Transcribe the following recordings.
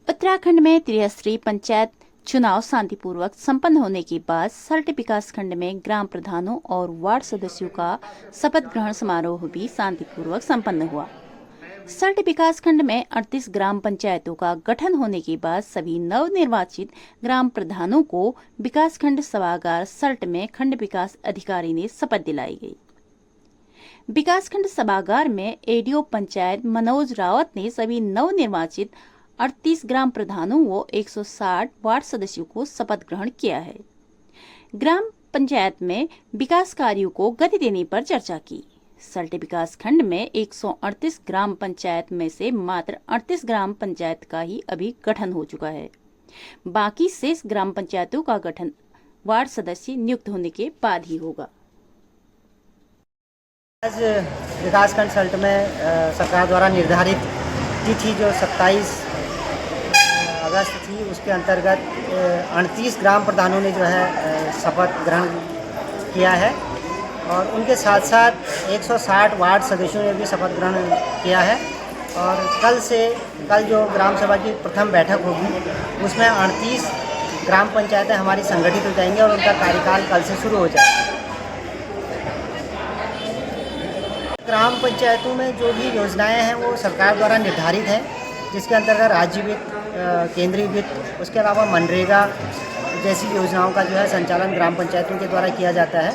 उत्तराखंड में त्रिस्तरीय पंचायत चुनाव शांतिपूर्वक संपन्न होने के बाद सल्ट विकासखंड में ग्राम प्रधानों और वार्ड सदस्यों का शपथ ग्रहण समारोह भी शांतिपूर्वक संपन्न हुआ। सल्ट विकासखंड में 38 ग्राम पंचायतों का गठन होने के बाद सभी नवनिर्वाचित ग्राम प्रधानों को विकासखंड सभागार सल्ट में खंड विकास अधिकारी ने शपथ दिलाई गई। विकासखंड सभागार में एडीओ पंचायत मनोज रावत ने सभी नवनिर्वाचित 38 ग्राम प्रधानों व 160 वार्ड सदस्यों को शपथ ग्रहण किया है। ग्राम पंचायत में विकास कार्यों को गति देने पर चर्चा की। सल्ट विकास खंड में 138 ग्राम पंचायत में से मात्र 38 ग्राम पंचायत का ही अभी गठन हो चुका है। बाकी शेष ग्राम पंचायतों का गठन वार्ड सदस्य नियुक्त होने के बाद ही होगा। आज विकासखंड सल्ट में सरकार द्वारा निर्धारित तिथि जो 27 अगस्त थी, उसके अंतर्गत 38 ग्राम प्रधानों ने जो है शपथ ग्रहण किया है और उनके साथ साथ 160 वार्ड सदस्यों ने भी शपथ ग्रहण किया है। और कल जो ग्राम सभा की प्रथम बैठक होगी उसमें 38 ग्राम पंचायतें हमारी संगठित हो जाएंगी और उनका कार्यकाल कल से शुरू हो जाएगा। ग्राम पंचायतों में जो भी योजनाएं हैं वो सरकार द्वारा निर्धारित हैं, जिसके अंतर्गत राज्य वित्त, केंद्रीय वित्त, उसके अलावा मनरेगा जैसी योजनाओं का जो है संचालन ग्राम पंचायतों के द्वारा किया जाता है।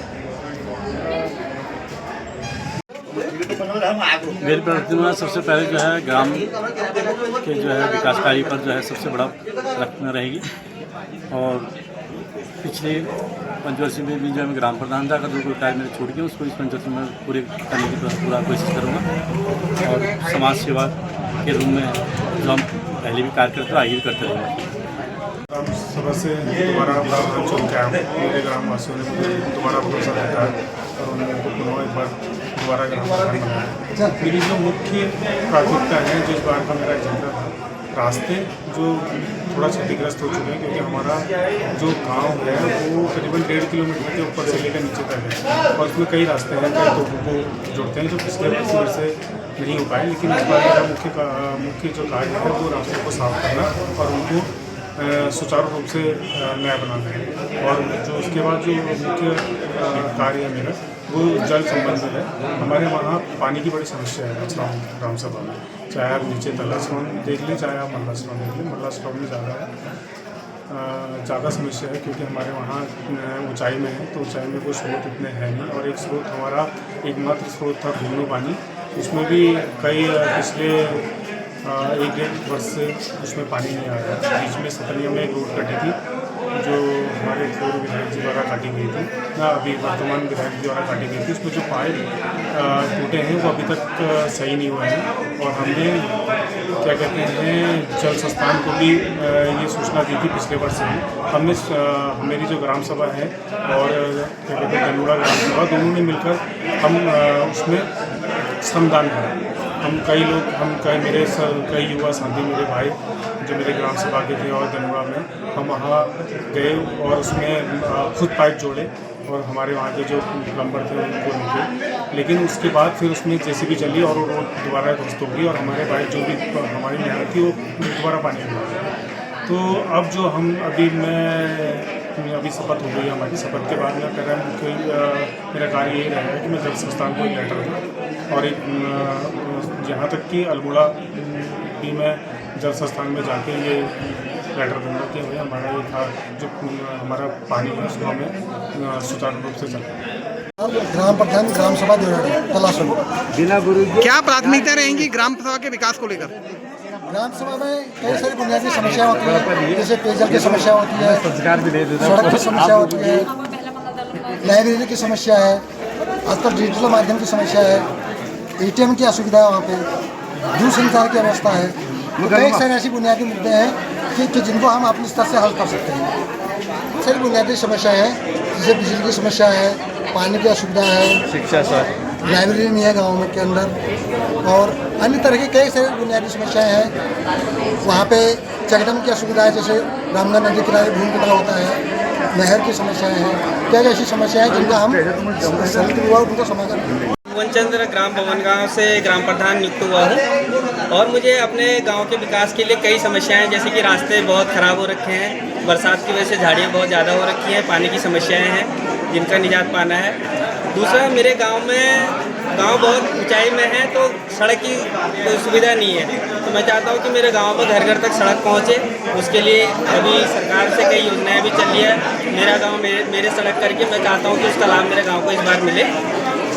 मेरी प्रवृत्ति में सबसे पहले जो है ग्राम के जो है विकास कार्य पर जो है सबसे बड़ा रखना रहेगी। और पिछले पंचवर्षीय में भी जो है ग्राम प्रधान था, अगर कोई कार्य मेरे छूट गया उसको इस पंचवर्षीय में पूरे करने की पूरा कोशिश करूँगा। और समाज सेवा के रूप में जो हम पहले भी कार्य करते आगे भी करते रहेंगे। ग्राम सभा से दोबारा ग्राम चुन के आया हूँ। मेरे ग्रामवासियों ने मुझे दोबारा भरोसा दिया और उन्होंने मेरे को पुनः एक बार दोबारा ग्राम प्रधान बनाया। मेरी जो मुख्य प्राथमिकता है, जो इस बार का मेरा एजेंडा था, रास्ते जो थोड़ा क्षतिग्रस्त हो चुके हैं, क्योंकि हमारा जो गांव है वो करीबन 1.5 किलोमीटर के ऊपर से लेकर नीचे तक है और उसमें कई रास्ते हैं, कई तोपों को जोड़ते हैं जो पिछले वर्ष से नहीं हो पाए। लेकिन इस बार मेरा मुख्य जो कार्य है वो रास्तों को साफ करना और उनको सुचारू रूप से नया बनाना है। और जो उसके बाद जो मुख्य कार्य है मेरा वो जल संबंधित है। हमारे वहाँ पानी की बड़ी समस्या है ग्राम सभा में, चाहे आप नीचे तला स्रोत देख लें, चाहे आप मल्ला स्रोत देख लें। मल्ला स्रोत में ज़्यादा समस्या है, क्योंकि हमारे वहाँ ऊंचाई में है, तो ऊंचाई में कोई स्रोत इतने है नहीं। और एक स्रोत हमारा एकमात्र स्रोत था घूमनो पानी, उसमें भी कई पिछले 1-1.5 वर्ष से उसमें पानी नहीं आ रहा है। बीच में सतनिया में एक रोड कटी थी जो हमारे पूर्व विधायक जी द्वारा काटी गई थी, अभी वर्तमान विधायक जी द्वारा काटी गई थी। उसमें जो पाइप टूटे हैं वो अभी तक सही नहीं हुए हैं। और हमने क्या कहते हैं जल संस्थान को भी ये सूचना दी थी पिछले वर्ष में। हमने मेरी जो ग्राम सभा है और क्या कहते हैं गंगूड़ा ग्राम सभा, दोनों ने मिलकर हम उसमें श्रमदान करा। हम कई युवा साथी, मेरे भाई जो मेरे ग्राम सभा के थे और गंगूड़ा में हम वहाँ गए और उसमें खुद पाइप जोड़े और हमारे वहाँ के जो प्लम्बर थे उनको निकले। लेकिन उसके बाद फिर उसमें जेसीबी चली और वो दोबारा ध्वस्त हो गई और हमारे भाई जो भी हमारी मेहनत थी वो दोबारा पानी में आ गया। तो अब जो हम अभी शपथ हो गई है हमारी। शपथ के बाद मैं कह रहा हूँ कि मेरा कार्य यही रहेगा कि मैं जल संस्थान को एक लेटर दूँ और एक यहाँ तक कि अल्मोड़ा भी मैं जल संस्थान में जाके ये लेटर दूँगा कि भाई हमारा ये था जो हमारा पानी है उसको हमें सुचारू रूप से चला। ग्राम प्रधान ग्राम सभा क्या प्राथमिकता रहेंगी ग्राम सभा के विकास को लेकर? ग्राम सभा में कई सारी बुनियादी समस्या होती है, जैसे पेयजल की समस्या होती है, सड़क की समस्या होती है, लाइब्रेरी की समस्या है, आजकल डिजिटल माध्यम की समस्या है, ATM की असुविधा है, वहाँ पे दूरसंचार की व्यवस्था है। तो कई सारे ऐसी बुनियादी मुद्दे हैं कि जिनको हम अपने स्तर से हल कर सकते हैं। सारी बुनियादी समस्या है, जैसे बिजली की समस्या है, पानी की असुविधा है, शिक्षा लाइब्रेरी नहीं है गाँव में के अंदर, और अन्य तरह की कई सारी बुनियादी समस्याएं हैं। वहाँ पे चेकडैम की असुविधा है, जैसे गंगा नदी किनारे भूमि कटाव होता है, नहर की समस्याएं हैं, कई ऐसी समस्याएं हैं जिनका हम समिति विभाग उनका समाधान भुवन चंद्र ग्राम भवन गाँव से ग्राम प्रधान नियुक्त हुआ हूँ और मुझे अपने गांव के विकास के लिए कई समस्याएं, जैसे कि रास्ते बहुत ख़राब हो रखे हैं, बरसात की वजह से झाड़ियाँ बहुत ज़्यादा हो रखी हैं, पानी की समस्याएं हैं जिनका निजात पाना है। दूसरा, मेरे गांव बहुत ऊंचाई में है तो सड़क की कोई सुविधा नहीं है, तो मैं चाहता हूं कि मेरे गांव में घर घर तक सड़क पहुंचे। उसके लिए अभी सरकार से कई योजनाएं भी चल रही है। मेरा गांव मेरे सड़क करके मैं चाहता हूं कि उसका लाभ मेरे गांव को इस बार मिले।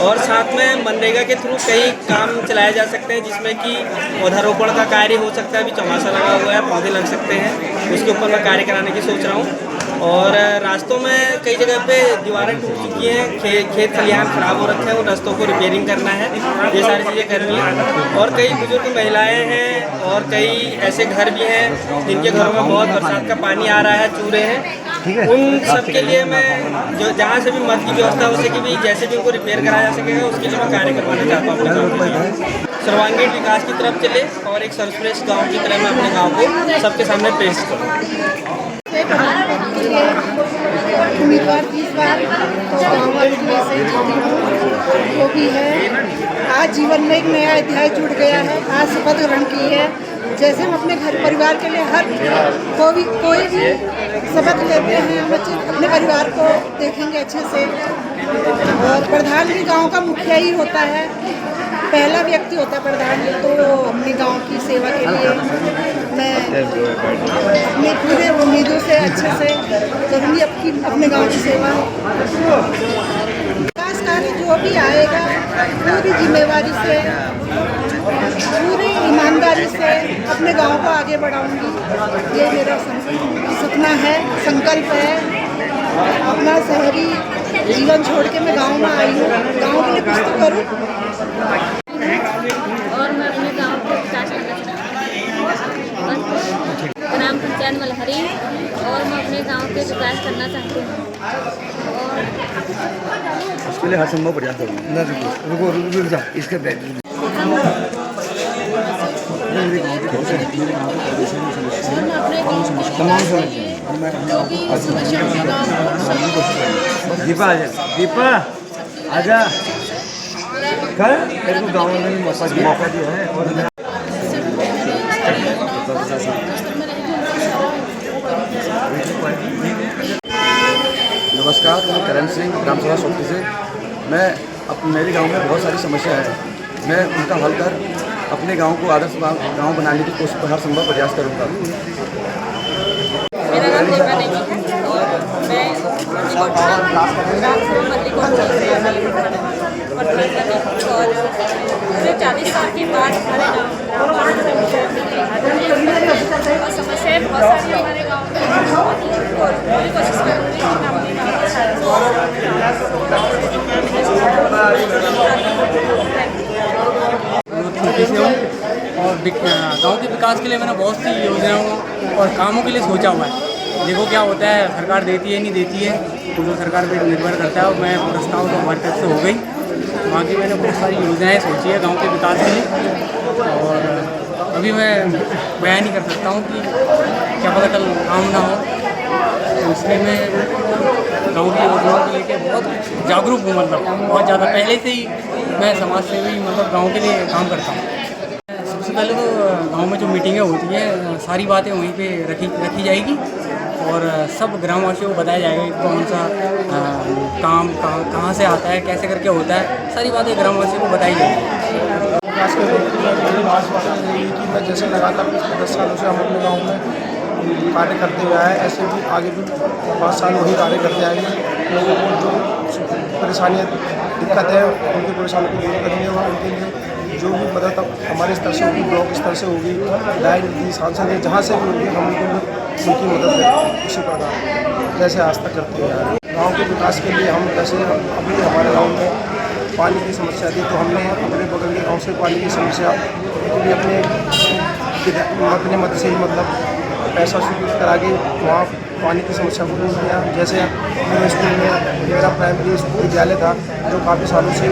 और साथ में मनरेगा के थ्रू कई काम चलाए जा सकते हैं, जिसमें कि पौधारोपण का कार्य हो सकता है। अभी चौमासा लगा हुआ है, पौधे लग सकते हैं, उसके ऊपर मैं कार्य कराने की सोच रहा हूँ। और रास्तों में कई जगह पे दीवारें टूट चुकी हैं, खेत खलिहान खराब हो रखे हैं, उन रास्तों को रिपेयरिंग करना है, ये सारी चीज़ें करनी है। और कई बुजुर्ग महिलाएं हैं और कई ऐसे घर भी हैं जिनके घरों में बहुत बरसात का पानी आ रहा है, चूरे हैं। उन सब के लिए मैं जो जहाँ से भी मद की व्यवस्था हो सके भी, जैसे भी उनको रिपेयर कराया जा सकेगा, उसके लिए मैं कार्य करवाना चाहता हूँ अपने गाँव में। सर्वांगीण विकास की तरफ चले और एक सर्वश्रेष्ठ गाँव की तरह मैं अपने गाँव को सबके सामने पेश करूँ। उम्मीदवार 20 बार तो गाँव वालों की वजह से जीती हूँ, वो भी है। आज जीवन में एक नया अध्याय जुड़ गया है। आज शपथ ग्रहण की है। जैसे हम अपने घर परिवार के लिए कोई भी शपथ लेते हैं, बच्चे अपने परिवार को देखेंगे अच्छे से। और प्रधान भी गांव का मुखिया ही होता है, पहला व्यक्ति होता है प्रधान। तो अपने गांव की सेवा के लिए मैं अपने पूरे उम्मीदों से अच्छे से करूँगी अपने गांव की सेवा। विकास कार्य जो भी आएगा पूरी जिम्मेवारी से, पूरी ईमानदारी से अपने गांव को आगे बढ़ाऊंगी। ये मेरा सपना है, संकल्प है। अपना शहरी जीवन छोड़ के मैं गांव में आई हूँ, गांव के लिए कुछ तो करूँ। और मैं अपने गांव को विकास करना चाहती हूँ, ग्राम पंचायत मलहरी, और मैं अपने गांव के विकास करना चाहती हूँ। उसके लिए हर संभव प्रयास करूँगा। रुको जाओ, इसके दीपा आजा, कल मेरे को गाँव में भी मौका दिया है। और नमस्कार, मैं करण सिंह ग्राम सभा सोपती से। मेरे गांव में बहुत सारी समस्या है, मैं उनका हल कर अपने गांव को आदर्श गांव बनाने की कोशिश हर संभव प्रयास करूंगा। मेरा नाम दीपा देवी है और मैं और पूरे 40 साल के बाद हमारे गाँव और समस्याएँ बहुत सारी हमारे गाँव में, और पूरी कोशिश करूँगी कि मैं अपने गाँव के साथ और गांव के विकास के लिए मैंने बहुत सी योजनाओं और कामों के लिए सोचा हुआ है। देखो क्या होता है, सरकार देती है नहीं देती है तो जो सरकार पर निर्भर करता है। और मैं प्रस्ताव तो हमारी तरफ से हो गई, वहाँ की मैंने बहुत सारी योजनाएं सोची है गांव के विकास के लिए। और अभी मैं बयान नहीं कर सकता हूँ कि क्या पता कल काम ना हो, तो इसलिए मैं गाँव की योजनाओं को लेकर बहुत जागरूक हूँ। मतलब बहुत ज़्यादा पहले से ही मैं समाज सेवी मतलब गाँव के लिए काम करता हूँ। सबसे पहले तो गांव में जो मीटिंगें होती हैं सारी बातें वहीं पे रखी जाएगी और सब ग्रामवासियों को बताया जाएगा कि कौन सा काम कहाँ से आता है, कैसे करके होता है, सारी बातें ग्रामवासियों को बताई जाएगी। खास कर कि मैं जैसे लगातार पिछले 10 सालों से हम अपने गाँव में कार्य करते हुए आए, ऐसे भी आगे भी 5 साल वही कार्य करते आएंगे। लोगों को जो परेशानियाँ दिक्कत है उनकी परेशानी को दूर करनी होगा। उनके लिए जो भी मदद अब हमारे स्तर से होगी, ब्लॉक स्तर से होगी, विधायक निधि सांसद है, जहाँ से भी होगी हम उनकी मदद करें उसी प्रकार जैसे आज तक करते हुए आए। गाँव के विकास के लिए हम जैसे अभी हमारे गाँव में पानी की समस्या थी तो हमने अपने बगल के गाँव से पानी की समस्या अपने मत से ही मतलब पैसा स्वीकृत करा के वहाँ पानी की समस्या को दूर किया। जैसे मेरे स्कूल में मेरा प्राइमरी विद्यालय था जो काफ़ी सालों से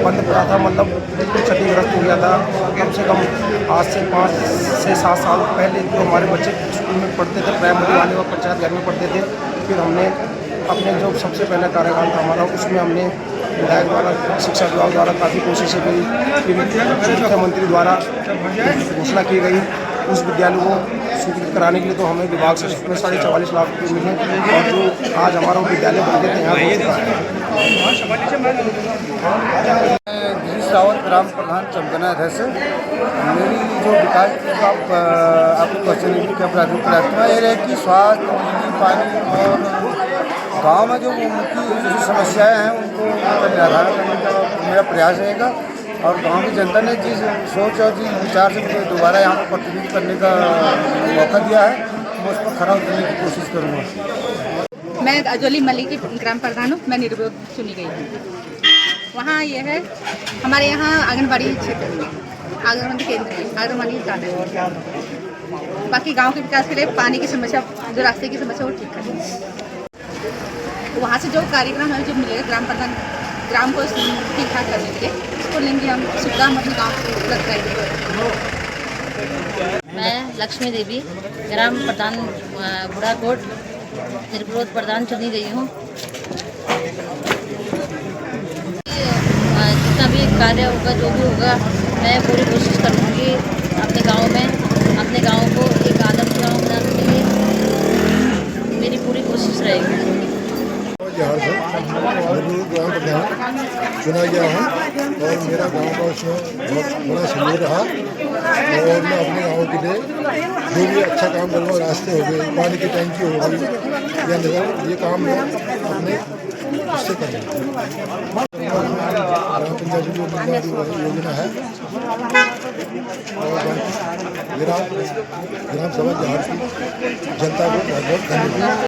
बंद पड़ा था, मतलब बिल्कुल क्षतिग्रस्त हो गया था। कम से कम आज से 5 से 7 साल पहले जो हमारे बच्चे स्कूल में पढ़ते थे प्राइमरी वाले और पंचायत घर में पढ़ते थे, फिर हमने अपने जो सबसे पहला कार्यकाल था हमारा, उसमें हमने विधायक द्वारा, शिक्षा विभाग द्वारा काफ़ी कोशिशें करी। फिर मुख्यमंत्री द्वारा घोषणा की गई उस विद्यालय को स्वीकृत कराने के लिए, तो हमें विभाग से उसमें 44.5 लाख रुपये मिले और जो आज हमारा विद्यालय बन के तैयार हो चुका है। रावत ग्राम प्रधान चमकना है से मेरी जो विकास का आपको क्वेश्चन है क्या प्राथमिकता ये रहे कि स्वास्थ्य, बिजली, पानी और गांव में जो मुख्य जो समस्याएं हैं उनको निराधारण करने का मेरा प्रयास रहेगा। और गांव की जनता ने जिस सोच और जिस विचार से मुझे दोबारा यहाँ पर प्रतिनिधित्व करने का मौका दिया है, मैं उस पर खरा उतरने की कोशिश करूँगा। मैं अजोली मलिक की ग्राम प्रधान हूँ। मैं निर्विरोध चुनी गई हूँ। वहाँ ये है हमारे यहाँ आंगनबाड़ी क्षेत्र में, आंगनबाड़ी केंद्र में आंगनबाड़ी ज़्यादा है। बाकी गांव के विकास के लिए पानी की समस्या, जो रास्ते की समस्या वो ठीक करनी है। वहाँ से जो कार्यक्रम हमें जो मिलेगा ग्राम को ठीक ठाक करने के लिए, उसको लेंगे हम, सुविधा हम अपने गाँव को उपलब्ध कराएंगे। मैं लक्ष्मी देवी ग्राम प्रधान बुढ़ाकोट निर्विरोध प्रधान चुनी गई हूँ। जितना भी कार्य होगा, जो भी होगा, मैं पूरी कोशिश करूँगी अपने गांव में, अपने गांव को एक आदर्श गांव बनाने के लिए मेरी पूरी कोशिश रहेगी। ग्राम प्रधान चुना गया हूँ और मेरा गांव का उसमें बहुत बड़ा सहयोग रहा और मैं अपने गांव के लिए जो भी अच्छा काम करूँगा, रास्ते हो गए, पानी की टैंकी हो गई या नजर, ये काम मैं अपने उससे करूँगा। ग्राम पंचायत जो योजना है और ग्राम सभा जहाँ की जनता को बहुत बहुत धन्यवाद।